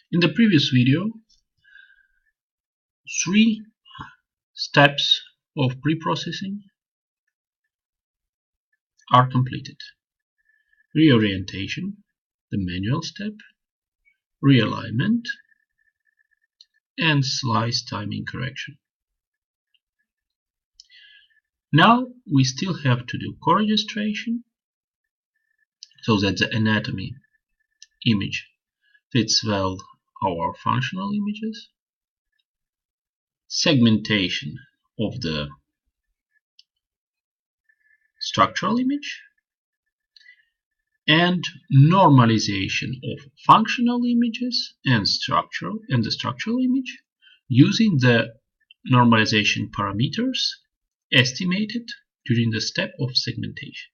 In the previous video, 3 steps of preprocessing are completed. Reorientation, the manual step, realignment, and slice timing correction. Now we still have to do coregistration, so that the anatomy image fits well our functional images, segmentation of the structural image, and normalization of functional images and the structural image using the normalization parameters estimated during the step of segmentation.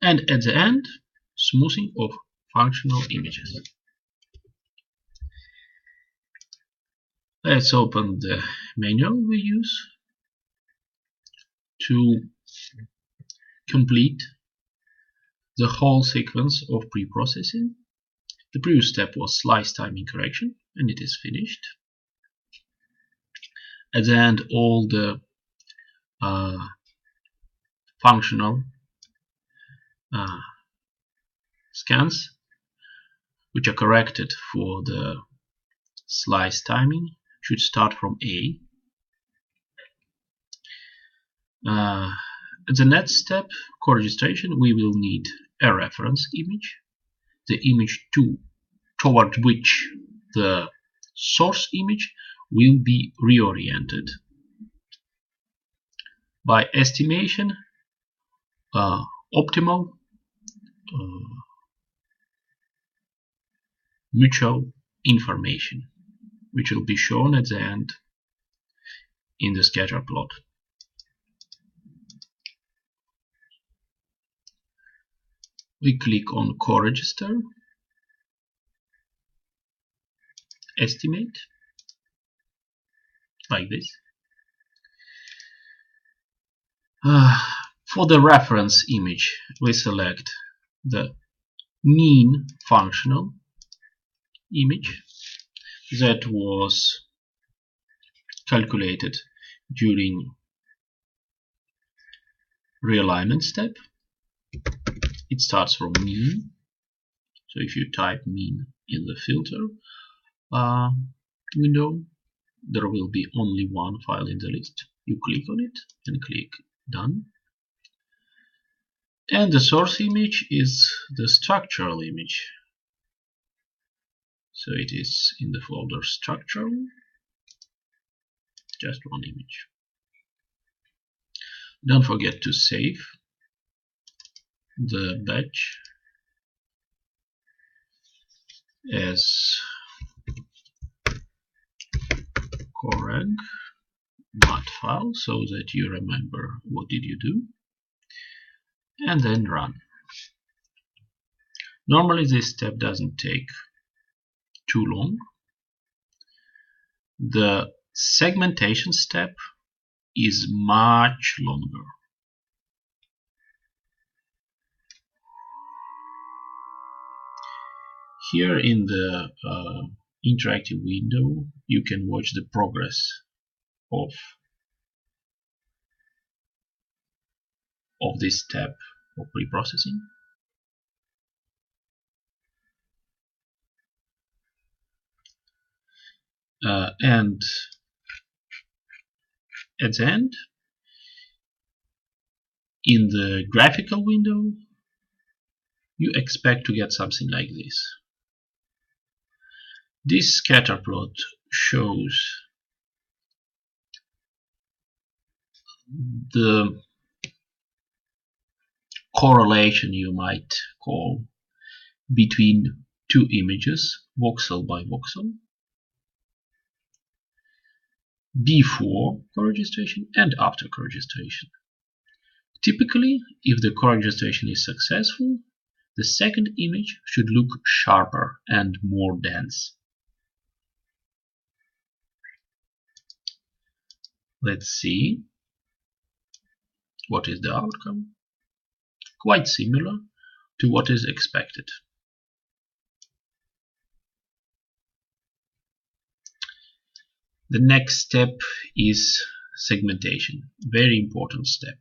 And at the end, smoothing of functional images. Let's open the manual we use to complete the whole sequence of preprocessing. The previous step was slice timing correction, and it is finished. At the end, all the functional scans which are corrected for the slice timing should start from A. At the next step, coregistration, we will need a reference image, the image toward which the source image will be reoriented. By estimation, optimal mutual information, which will be shown at the end in the scatter plot. We click on Coregister, estimate, like this. For the reference image, we select the mean functional image that was calculated during realignment step. It starts from mean, so if you type mean in the filter window, there will be only one file in the list. You click on it and click Done. And the source image is the structural image. So it is in the folder structural, just one image. Don't forget to save the batch as coreg mat file so that you remember what did you do, and then run. Normally this step doesn't take too long. The segmentation step is much longer. Here in the interactive window, you can watch the progress of this step of preprocessing. And at the end, in the graphical window, you expect to get something like this. This scatter plot shows the correlation, you might call, between two images, voxel by voxel, before coregistration and after coregistration. Typically, if the coregistration is successful, the second image should look sharper and more dense. Let's see what is the outcome. Quite similar to what is expected. The next step is segmentation, very important step.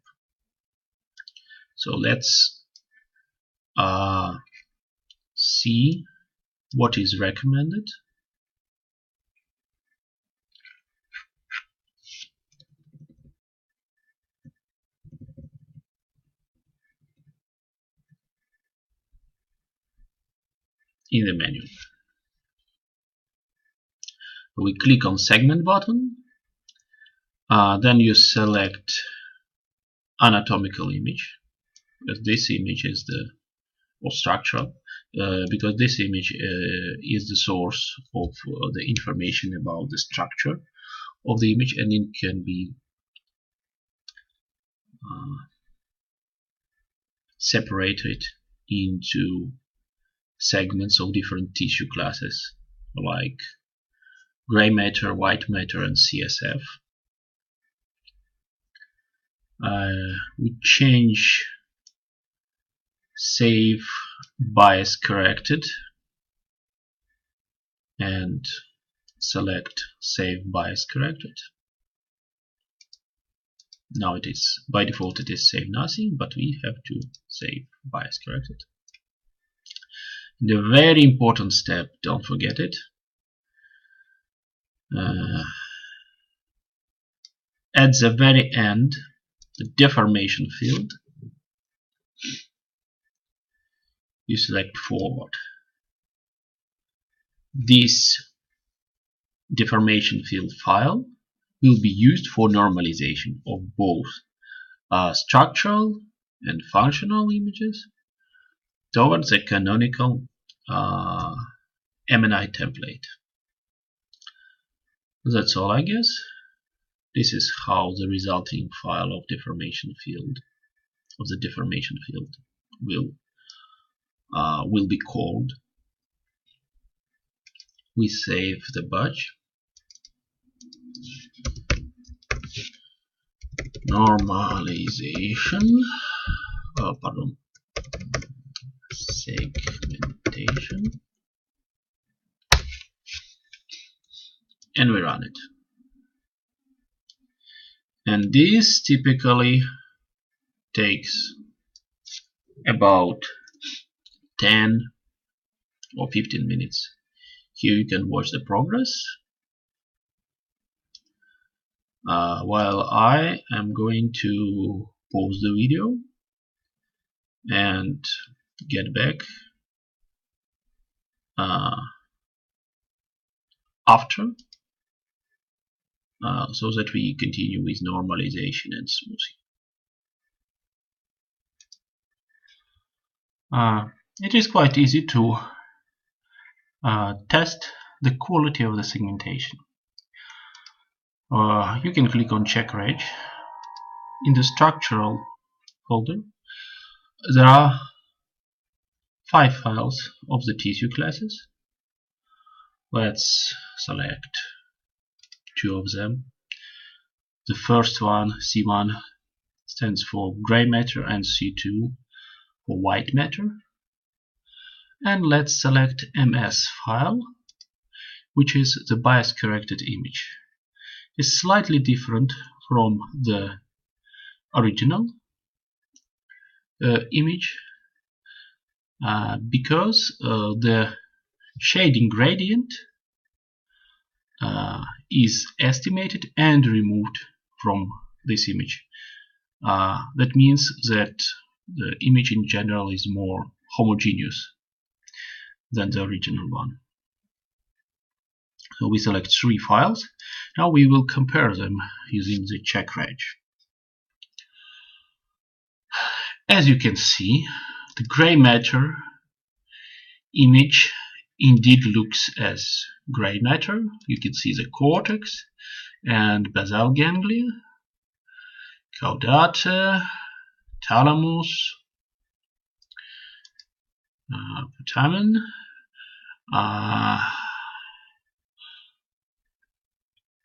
So let's see what is recommended. In the menu, we click on segment button, then you select anatomical image, because this image is the or structural, because this image is the source of the information about the structure of the image, and it can be separated into segments of different tissue classes like gray matter, white matter, and CSF. We change save bias corrected and select save bias corrected. Now it is, by default it is save nothing, but we have to save bias corrected. The very important step, don't forget it, at the very end, the deformation field, you select forward. This deformation field file will be used for normalization of both structural and functional images towards a canonical MNI template. That's all, I guess. This is how the resulting file of the deformation field will be called. We save the batch. Normalization. Segmentation. And we run it. And this typically takes about 10 or 15 minutes. Here you can watch the progress. While I am going to pause the video and get back after, so that we continue with normalization and smoothing. It is quite easy to test the quality of the segmentation. You can click on check reg. In the structural folder, there are 5 files of the tissue classes. Let's select 2 of them. The first one, C1, stands for gray matter and C2 for white matter. And let's select MS file, which is the bias corrected image. It's slightly different from the original image because the shading gradient is estimated and removed from this image. That means that the image in general is more homogeneous than the original one. So we select 3 files. Now we will compare them using the check reg. As you can see, the gray matter image indeed looks as gray matter. You can see the cortex and basal ganglia, caudate, thalamus, putamen,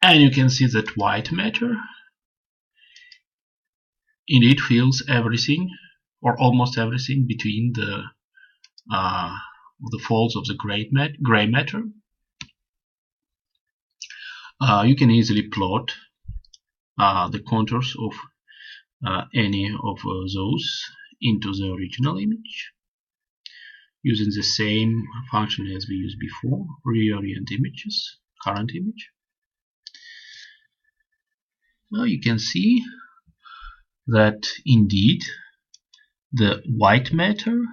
and you can see that white matter indeed fills everything or almost everything between the folds of the gray matter. You can easily plot the contours of any of those into the original image using the same function as we used before, reorient images, current image. Now you can see that indeed the white matter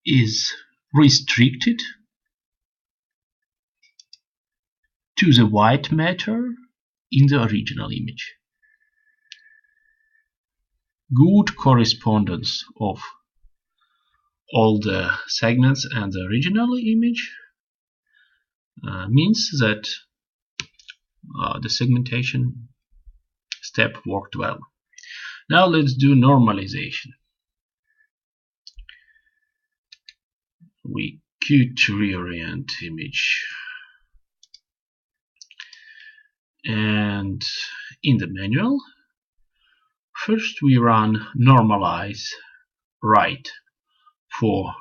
is restricted to the white matter in the original image. Good correspondence of all the segments and the original image means that the segmentation step worked well. Now let's do normalization. We could reorient image, and in the manual first we run normalize right for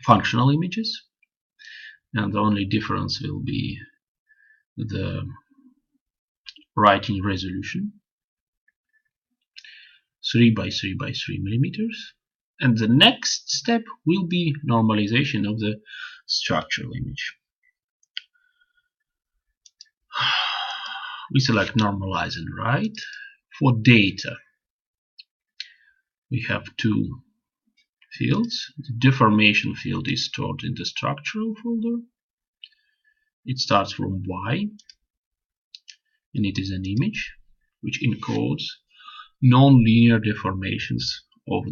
functional images, and the only difference will be the writing resolution, 3 by 3 by 3 millimeters, and the next step will be normalization of the structural image. We select normalize and write. For data we have two fields. The deformation field is stored in the structural folder. It starts from Y, and it is an image which encodes non-linear deformations of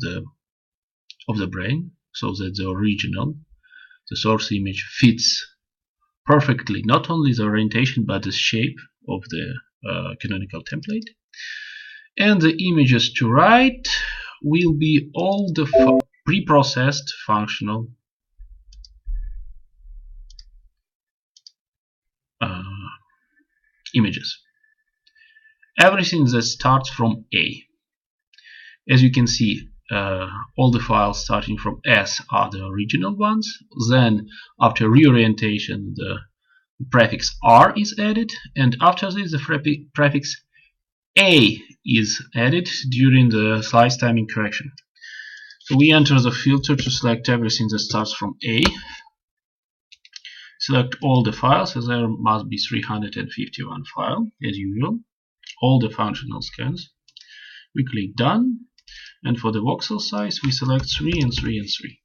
the brain, so that the original, the source image, fits perfectly not only the orientation but the shape of the canonical template. And the images to write will be all the pre-processed functional images. Everything that starts from A. As you can see, all the files starting from S are the original ones. Then after reorientation the prefix R is added, and after this the prefix A is added during the slice timing correction. So we enter the filter to select everything that starts from A. Select all the files, as there must be 351 files as usual. All the functional scans. We click done, and for the voxel size we select 3 and 3 and 3.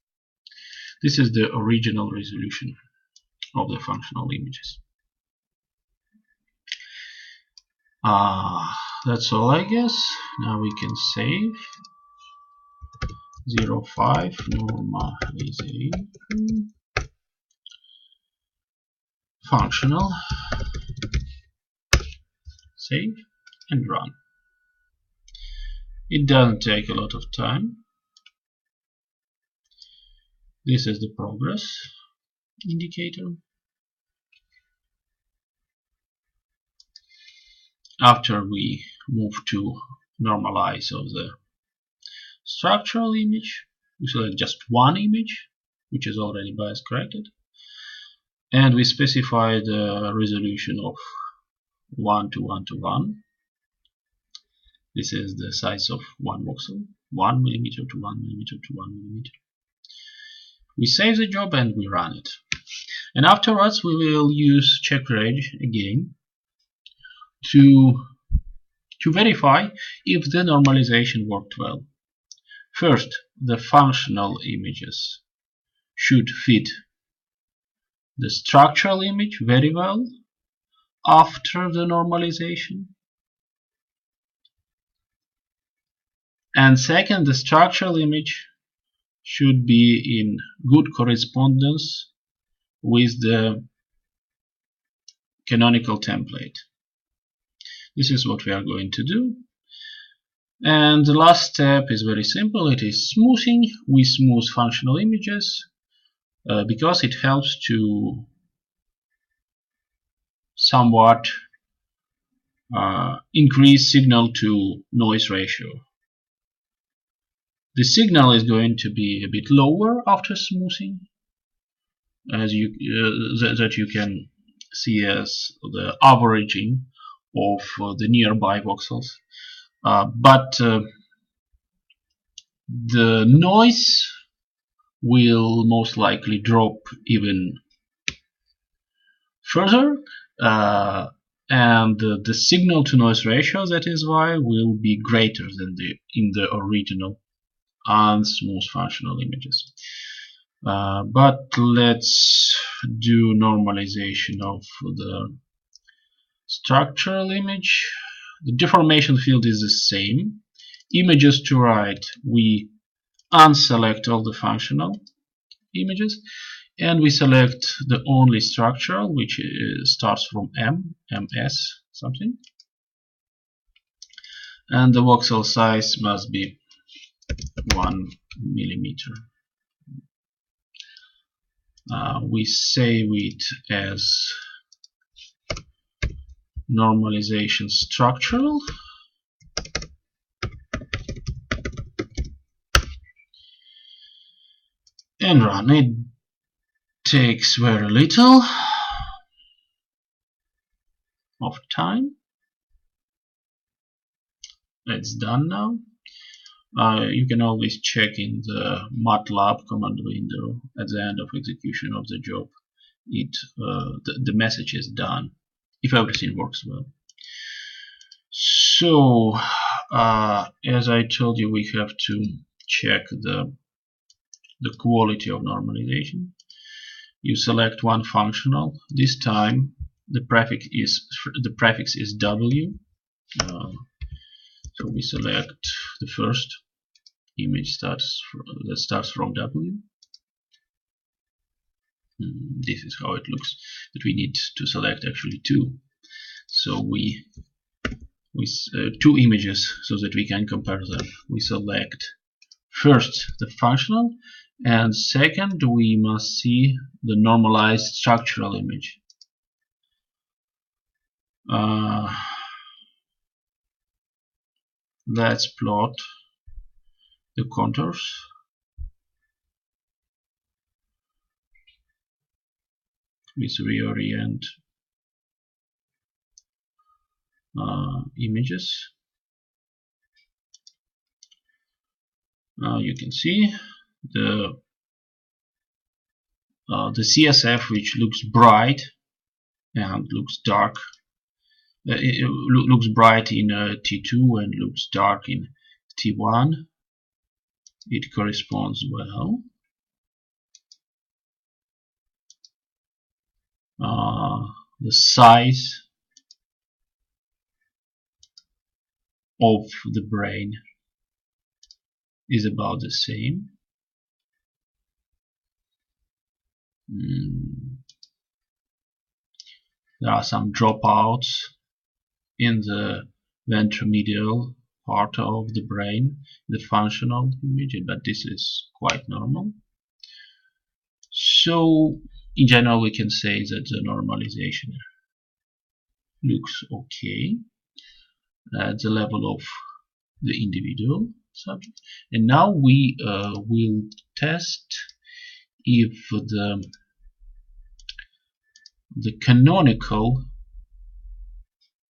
This is the original resolution of the functional images. That's all, I guess. Now we can save. 05 normalization functional. Save and run. It doesn't take a lot of time. This is the progress indicator. After we move to normalize of the structural image, we select just one image, which is already bias corrected, and we specify the resolution of 1 to 1 to 1. This is the size of one voxel, 1 millimeter to 1 millimeter to 1 millimeter. We save the job and we run it. And afterwards we will use check-reg again to verify if the normalization worked well. First, the functional images should fit the structural image very well after the normalization. And second, the structural image should be in good correspondence with the canonical template. This is what we are going to do. And the last step is very simple. It is smoothing. We smooth functional images because it helps to somewhat increase signal to noise ratio. The signal is going to be a bit lower after smoothing, as that you can see as the averaging of the nearby voxels, but the noise will most likely drop even further, and the signal to noise ratio, that is why, will be greater than in the original unsmooth functional images. But let's do normalization of the structural image. The deformation field is the same. Images to right, we unselect all the functional images, and we select the only structural, which starts from ms something, and the voxel size must be 1 millimeter. We save it as normalization structural, and run. It takes very little of time. It's done now. You can always check in the Matlab command window at the end of execution of the job. The message is done if everything works well. So, as I told you, we have to check the quality of normalization. You select one functional. This time the prefix is W. So we select the first image that starts from W. This is how it looks, but we need to select actually two. So we two images so that we can compare them. We select first the functional, and second we must see the normalized structural image. Let's plot the contours. With reorient images. You can see the CSF, which looks bright and looks dark. It looks bright in T2 and looks dark in T1. It corresponds well. The size of the brain is about the same. There are some dropouts in the ventromedial part of the brain, the functional image, but this is quite normal. So in general we can say that the normalization looks okay at the level of the individual subject. And now we will test if the canonical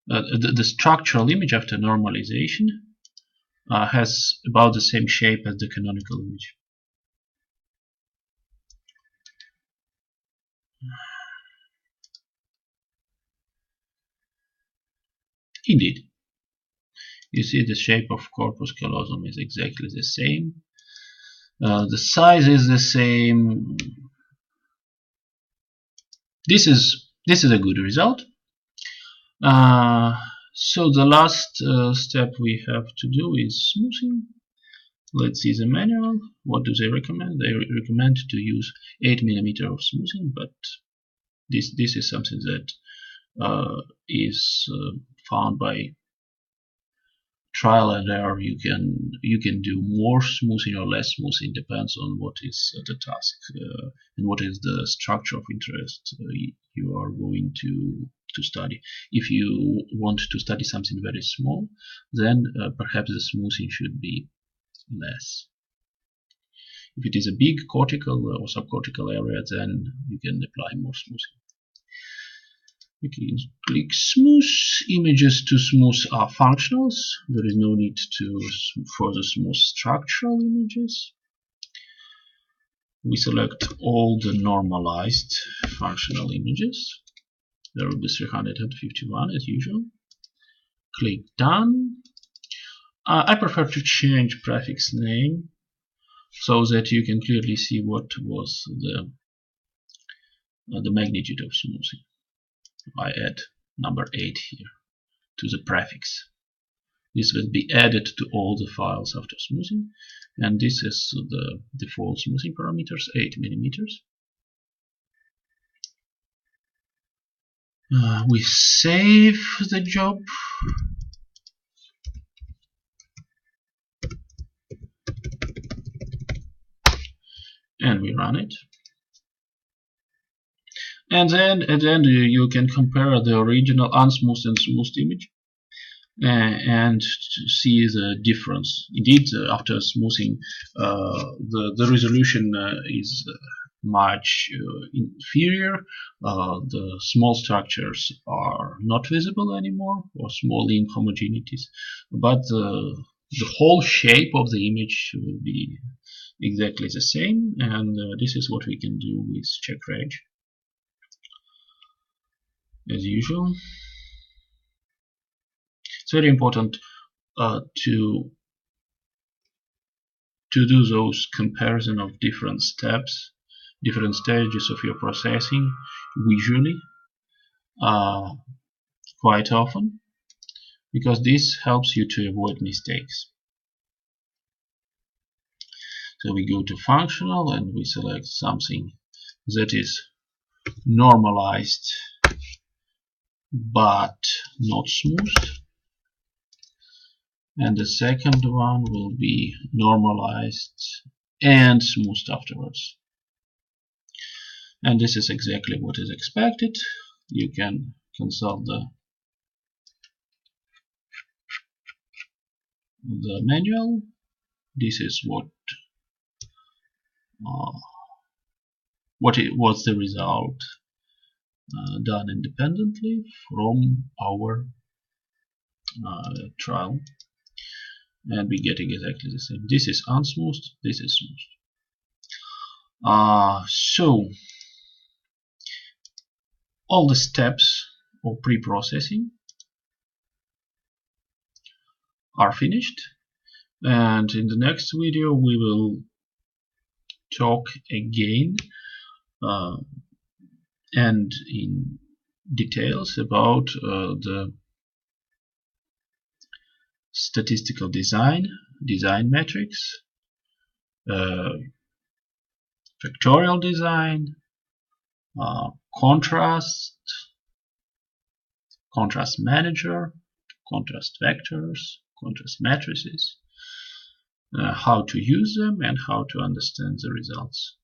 the structural image after normalization has about the same shape as the canonical image. Indeed, you see the shape of corpus callosum is exactly the same. The size is the same. This is a good result. So the last step we have to do is smoothing. Let's see the manual. What do they recommend? They recommend to use 8 mm of smoothing, but this is something that is found by trial and error. You can do more smoothing or less smoothing, depends on what is the task and what is the structure of interest you are going to study. If you want to study something very small, then perhaps the smoothing should be less. If it is a big cortical or subcortical area, then you can apply more smoothing. You can click smooth. Images to smooth are functionals. There is no need to further smooth structural images. We select all the normalized functional images. There will be 351 as usual. Click done. I prefer to change prefix name so that you can clearly see what was the magnitude of smoothing. I add number 8 here to the prefix. This will be added to all the files after smoothing, and this is the default smoothing parameters, 8 millimeters. We save the job. And we run it. And then at the end you can compare the original unsmoothed and smoothed image and see the difference. Indeed, after smoothing, the resolution is much inferior. The small structures are not visible anymore, or small inhomogeneities, but the whole shape of the image will be exactly the same, and this is what we can do with CheckReg. As usual, it's very important to do those comparison of different steps, different stages of your processing visually quite often, because this helps you to avoid mistakes. So we go to functional and we select something that is normalized but not smoothed, and the second one will be normalized and smoothed afterwards. And this is exactly what is expected. You can consult the manual. This is what it was the result done independently from our trial, and we get exactly the same. This is unsmoothed, this is smoothed. So all the steps of pre-processing are finished, and in the next video we will talk again and in details about the statistical design metrics, factorial design, contrast manager, contrast vectors, contrast matrices, how to use them and how to understand the results.